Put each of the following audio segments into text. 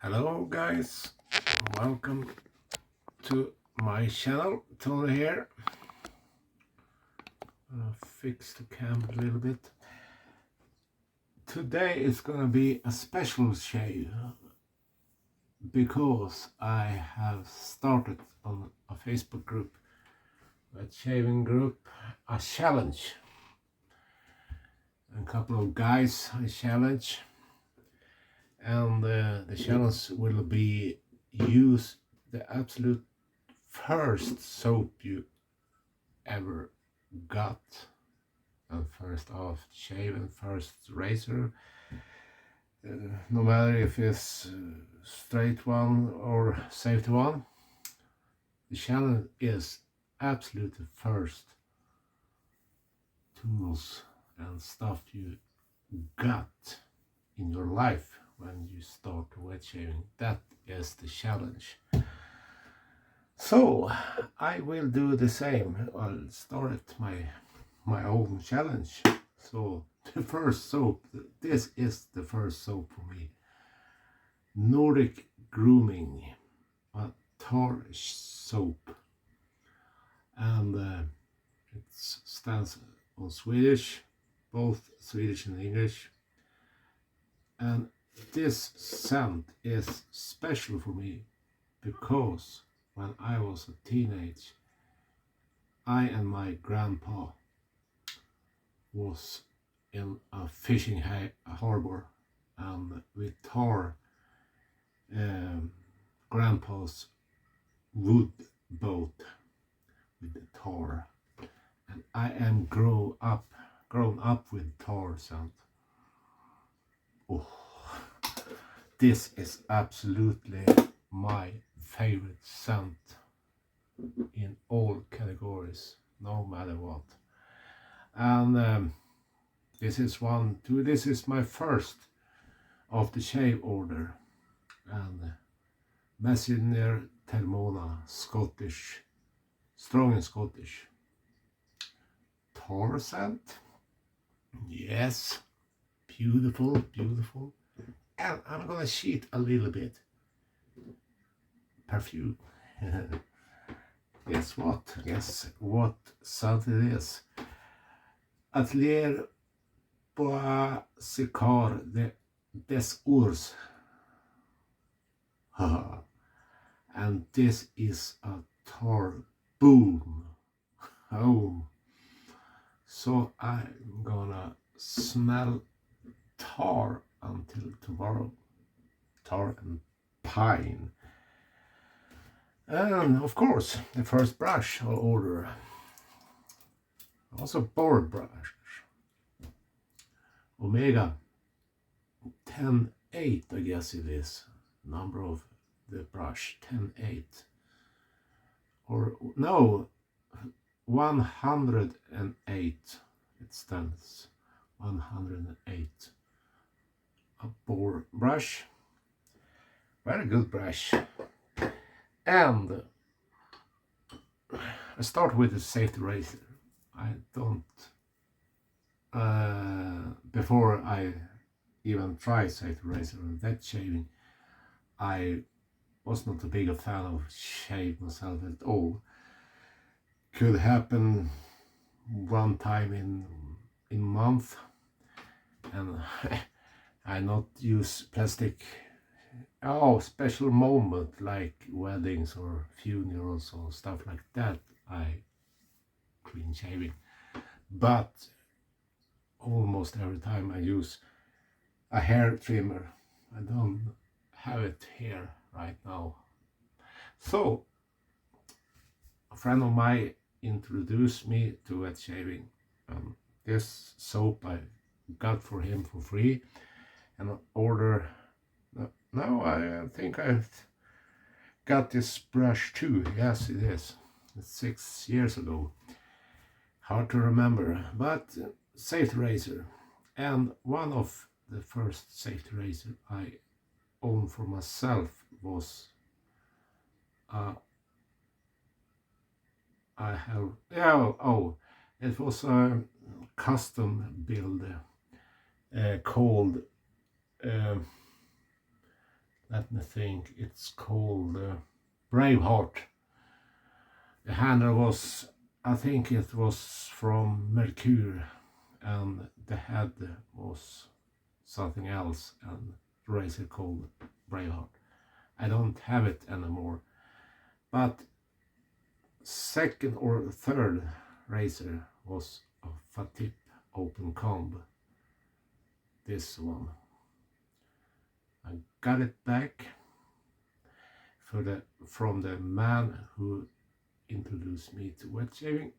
Hello guys, welcome to my channel. Tony here. Fix the camera a little bit. Today is gonna be a special shave because I have started on a Facebook group, a shaving group, a challenge. A couple of guys I challenge, and the challenge will be use the absolute first soap you ever got, and first off shave and first razor, no matter if it's straight one or safety one. The challenge is absolutely first tools and stuff you got in your life when you start wet shaving. That is the challenge. So I will do the same. I'll start my own challenge. So the first soap, this is the first soap for me. Nordic Grooming, a tar soap, and it stands on Swedish, both Swedish and English. And this scent is special for me because when I was a teenage, I and my grandpa was in a fishing harbor, and we tore grandpa's wood boat with the tar, and I am grown up with tar scent. Oh, this is absolutely my favorite scent in all categories, no matter what. And this is this is my first of the shave order, and Messenger Termona, Scottish, strong and Scottish. Tar scent, yes, beautiful, beautiful. And I'm gonna cheat a little bit. Perfume. Guess what? Guess what scent it is? Atelier Bois-Sicard des Ours. And this is a tar boom. Oh. So I'm gonna smell tar until tomorrow. Tar and pine. And of course, the first brush I'll order. Also board brush. Omega 10-8, I guess it is. Number of the brush, 10-8. Or no, 108. It stands 108. A board brush. Very good brush. And I start with the safety razor. I don't, before I even try safety razor and wet shaving, I was not a big fan of shave myself at all. Could happen one time in month, and I not use plastic. Oh, special moment like weddings or funerals or stuff like that, I clean shaving. But almost every time I use a hair trimmer. I don't have it here right now. So a friend of mine introduced me to wet shaving. This soap I got for him for free, and I order. Now I think I've got this brush too. Yes, it is. It's 6 years ago. Hard to remember, but safety razor. And one of the first safety razor I owned for myself was it was a custom build called let me think, it's called Braveheart. The handle was, I think it was from Merkur, and the head was something else, and the razor called Braveheart. I don't have it anymore, but second or third razor was a Fatip open comb. This one. I got it back from the man who introduced me to wet shaving,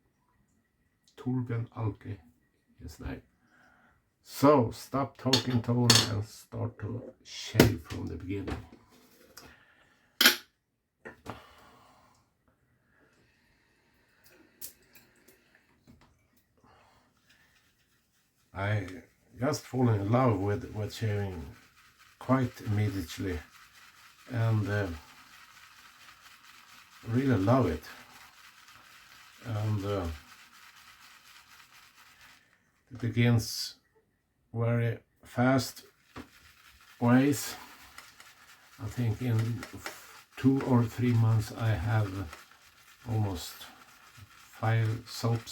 Torbjörn Alke, his name. So stop talking, Tony, and start to shave from the beginning. I just fall in love with wet shaving quite immediately, and really love it. And it begins very fast ways. I think in 2 or 3 months I have almost 5 soap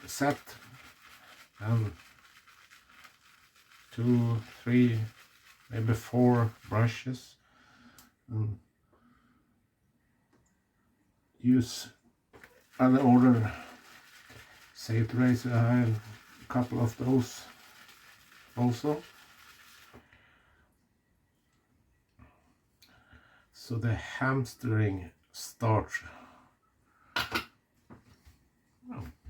set, and 2, 3, maybe 4 brushes, and use other order safety razor. I have a couple of those also. So the hamstring starts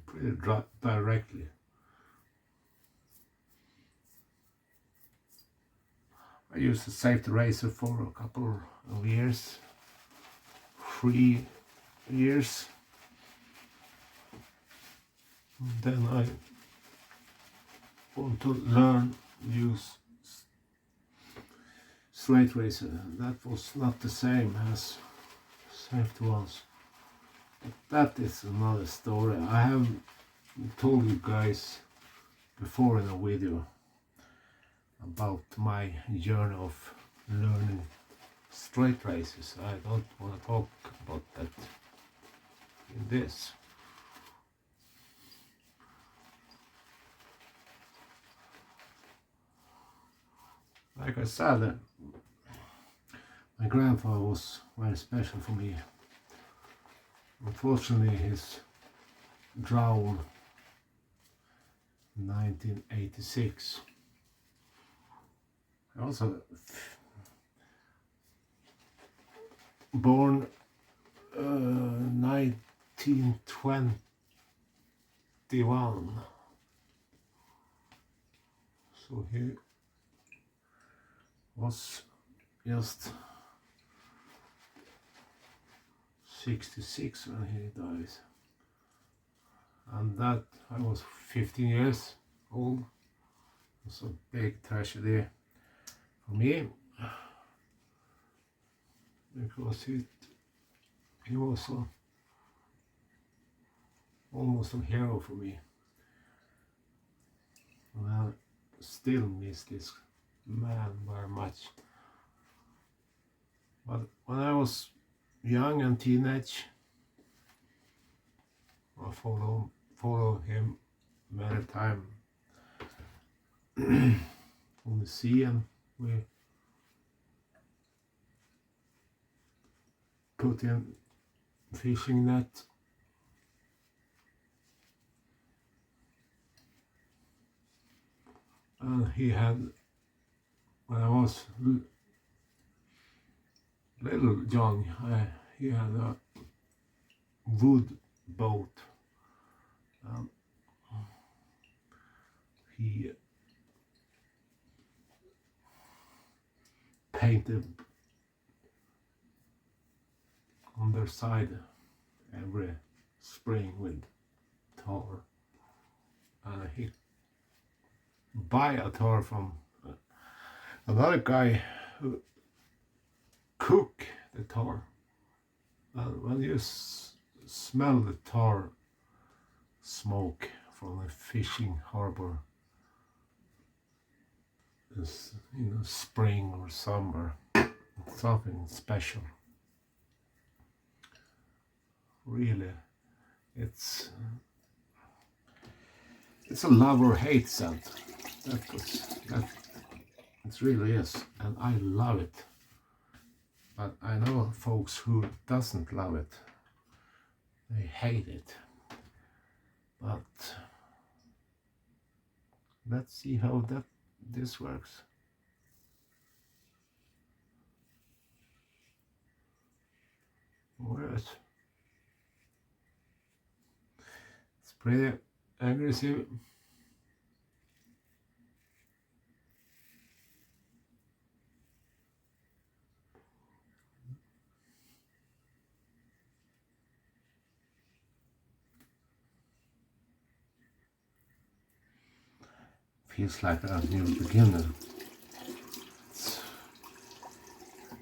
pretty directly. I used the safety razor for a couple of years, 3 years. Then I want to learn use straight razor. That was not the same as safety ones. But that is another story. I have told you guys before in a video about my journey of learning straight razors. I don't want to talk about that in this. Like I said, my grandfather was very special for me. Unfortunately, he's drowned in 1986. I also born 1921. So he was just 66 when he died, and that I was 15 years old. It was a big tragedy for me, because he was almost a hero for me, and I still miss this man very much. But when I was young and teenage, I follow him many times on the sea, and we put in fishing net. And he had, when I was little young, he had a wood boat. He painted on their side every spring with tar, and he buy a tar from another guy who cook the tar, and when you smell the tar smoke from a fishing harbor, spring or summer. It's something special. Really, it's a love or hate scent. That it really is, and I love it. But I know folks who doesn't love it. They hate it. But let's see how this works. Yes. It's pretty aggressive. Feels like a new beginner. It's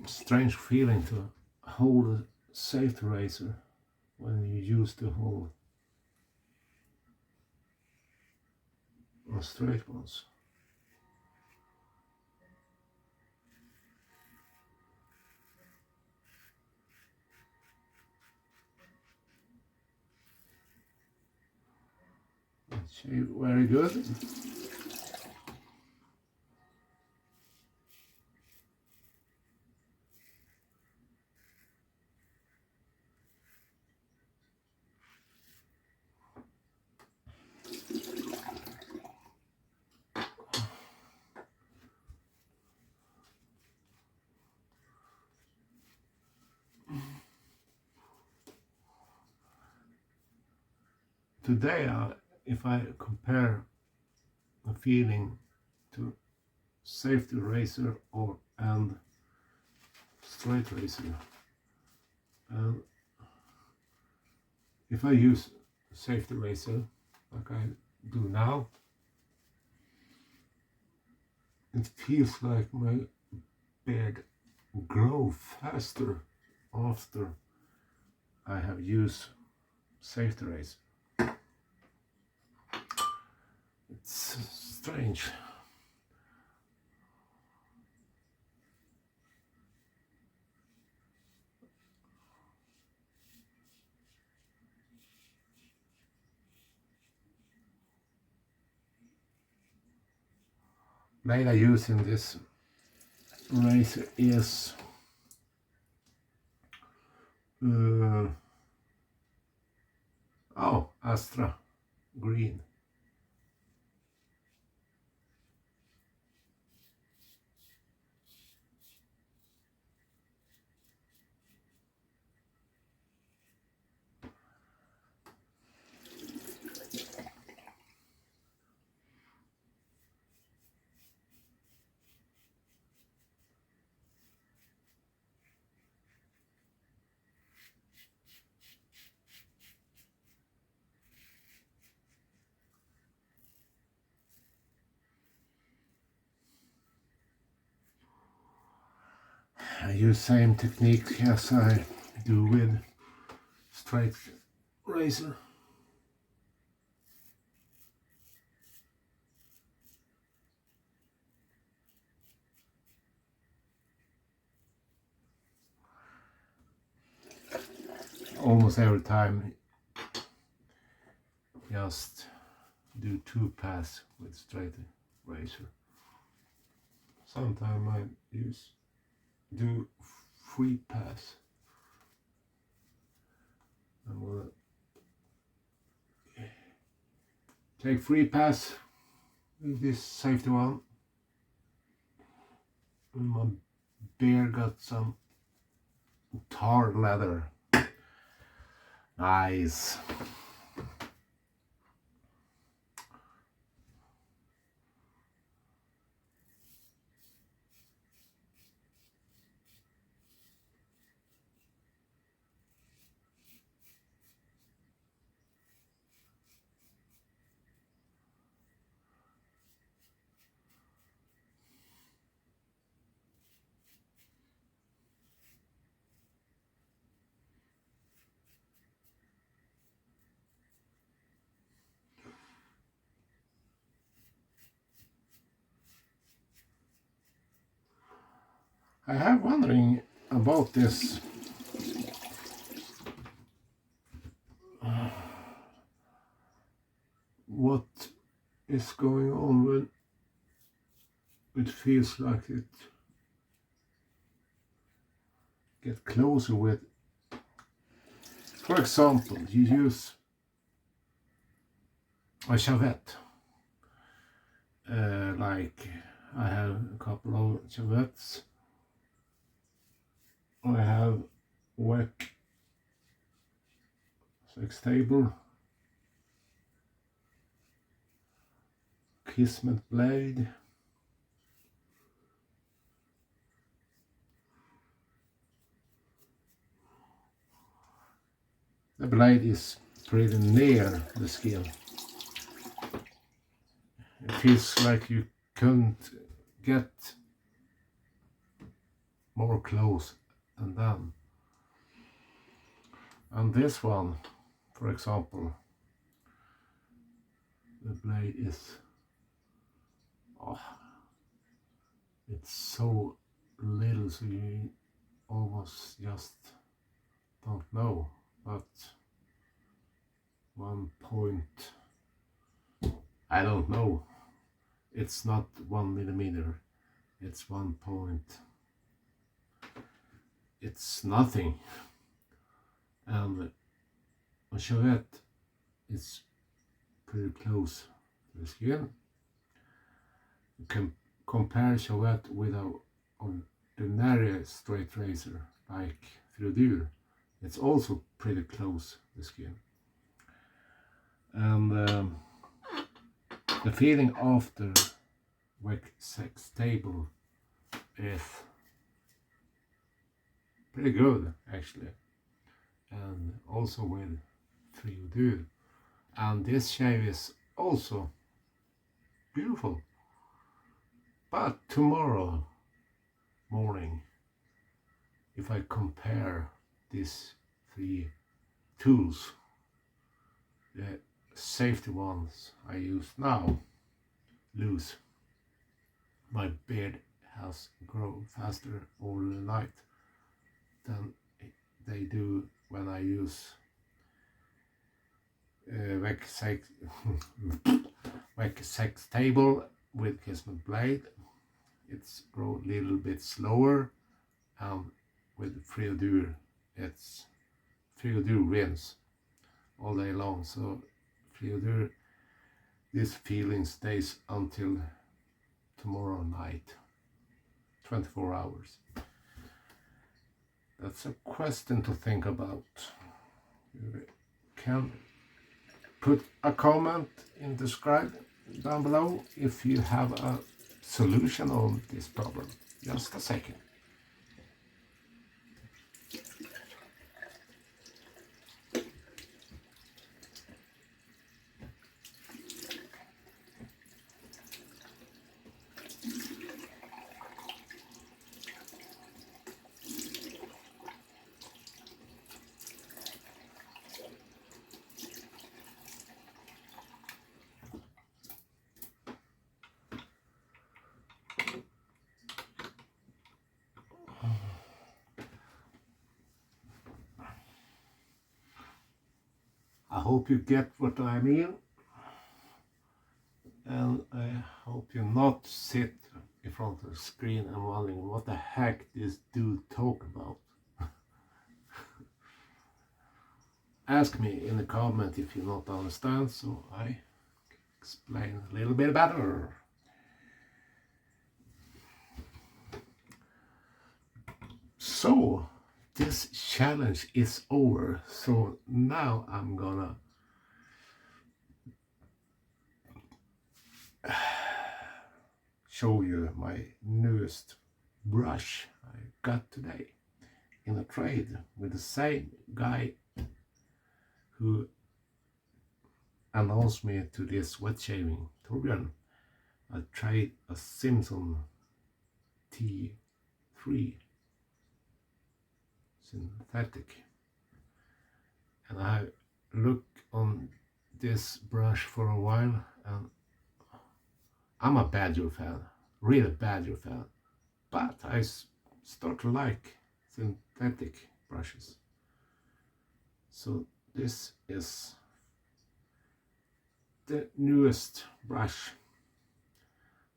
a strange feeling to hold a safety razor when you used to hold straight ones. Shave very good. Today, if I compare the feeling to safety razor and straight razor, and if I use safety razor like I do now, it feels like my beard grow faster after I have used safety razor. It's strange. Blade I use in this razor is Astra green. I use same technique as I do with straight razor. Almost every time, just do 2 pass with straight razor. Sometimes I do 3 pass. I'm gonna take 3 pass with this safety one. And my beard got some tar leather. Nice. I have wondering about this. What is going on when it feels like it get closer with. For example, you use a Chavette. Like I have a couple of Chavettes. I have WEC sex table, Kismet blade, the blade is pretty near the skin. It feels like you couldn't get more close than that. And this one, for example, the blade is, it's so little, so you almost just don't know. But 1 point, I don't know. It's not 1 millimeter. It's 1 point. It's nothing. And a Chavette is pretty close to the skin. You can compare Chavette with an ordinary straight razor like Fiodur. It's also pretty close to the skin. And the feeling after WEC sex table is pretty good actually, and also with Fiodur. And this shave is also beautiful. But tomorrow morning, if I compare these 3 tools, the safety ones I use now lose. My beard has grown faster over the night than they do when I use WEC sex table with Kismet blade. It's grown a little bit slower, and with Fiodur, it's Fiodur wins all day long. So Fiodur, this feeling stays until tomorrow night, 24 hours. That's a question to think about. You can put a comment in the description down below if you have a solution on this problem. Just a second. I hope you get what I mean, and I hope you not sit in front of the screen and wondering what the heck this dude talk about. Ask me in the comment if you not understand, so I explain a little bit better. So this challenge is over, so now I'm gonna show you my newest brush I got today in a trade with the same guy who announced me to this wet shaving, Torbjörn. I tried a Simpson T3 synthetic, and I looked on this brush for a while, and I'm a Badger fan, really Badger fan, but I start to like synthetic brushes. So this is the newest brush.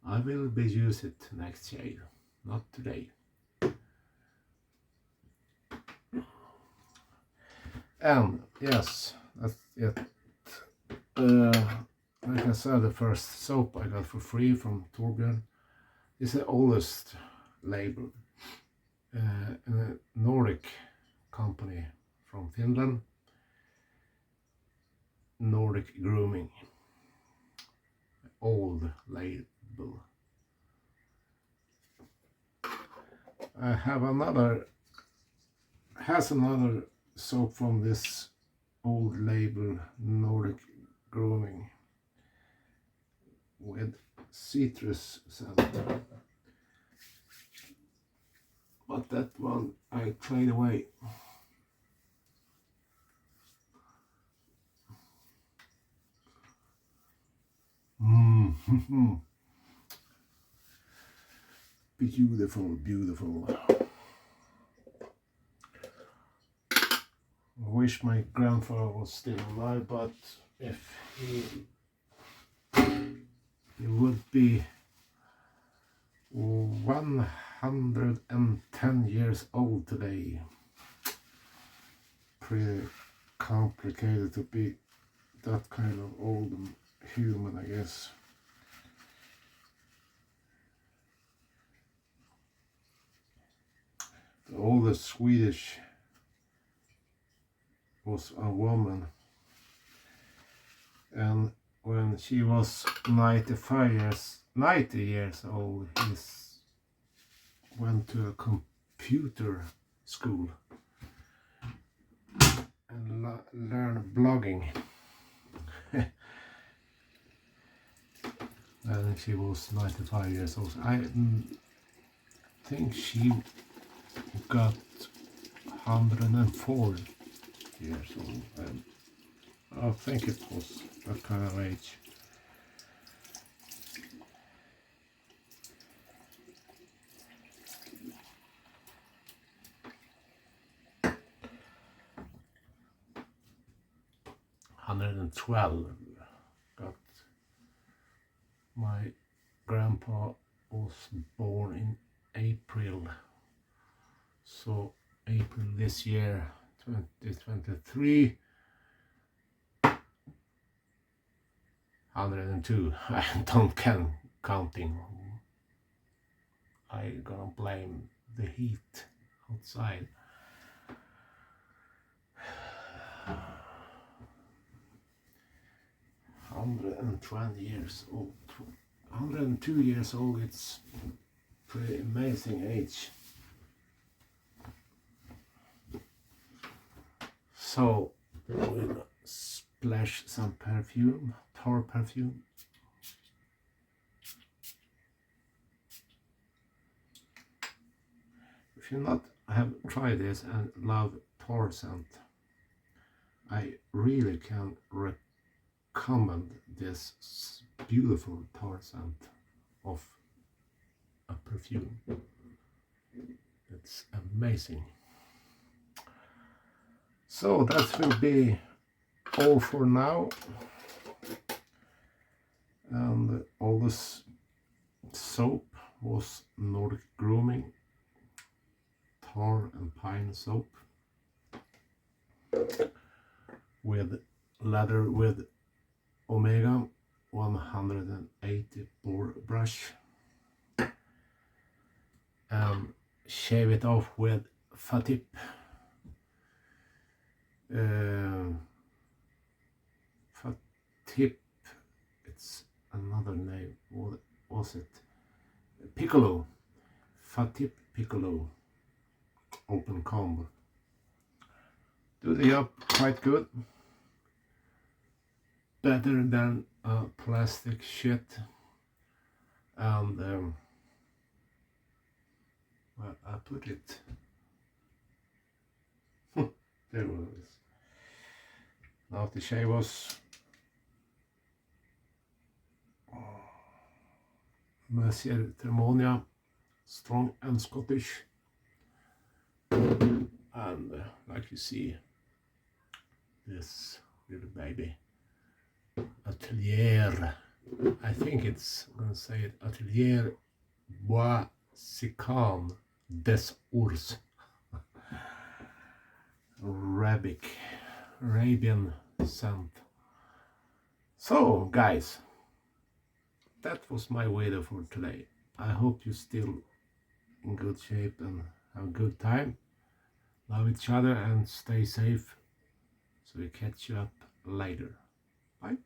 I will be use it next shave, not today. And yes, that's it. Like I said, the first soap I got for free from Torbjörn is the oldest label. A Nordic company from Finland, Nordic Grooming, old label. I have another soap from this old label, Nordic Grooming, with citrus scent. But that one I trade away. Beautiful, beautiful. I wish my grandfather was still alive, but if he would be 110 years old today. Pretty complicated to be that kind of old human, I guess. The oldest Swedish was a woman, and when she was 90 years old, he went to a computer school and learned blogging. And she was 95 years old. I think she got 104 years old. I think it was that kind of age. Got my grandpa was born in April, so April this year, 2023. 102. I don't can counting. I gonna blame the heat outside. 120 years old. 102 years old. It's pretty amazing age. So we'll splash some perfume, Tar perfume. If you not have tried this and love Tar scent, I really can recommend this beautiful Tar scent of a perfume. It's amazing. So that will be all for now. And all this soap was Nordic Grooming Tar and Pine soap with lather with Omega 180 pore brush, and shave it off with Fatip. Fatip, it's another name. What was it? Piccolo. Fatip Piccolo. Open comb. Do the job quite good. Better than plastic shit. And well, I put it. There it is. Now the shave was Mercier Thermonia, strong and Scottish. and like you see, this little baby Atelier, I think I'm gonna say it, Atelier Bois Sican des Ours, Arabian scent. So guys, that was my video for today. I hope you're still in good shape and have a good time. Love each other and stay safe. So we catch you up later. Bye.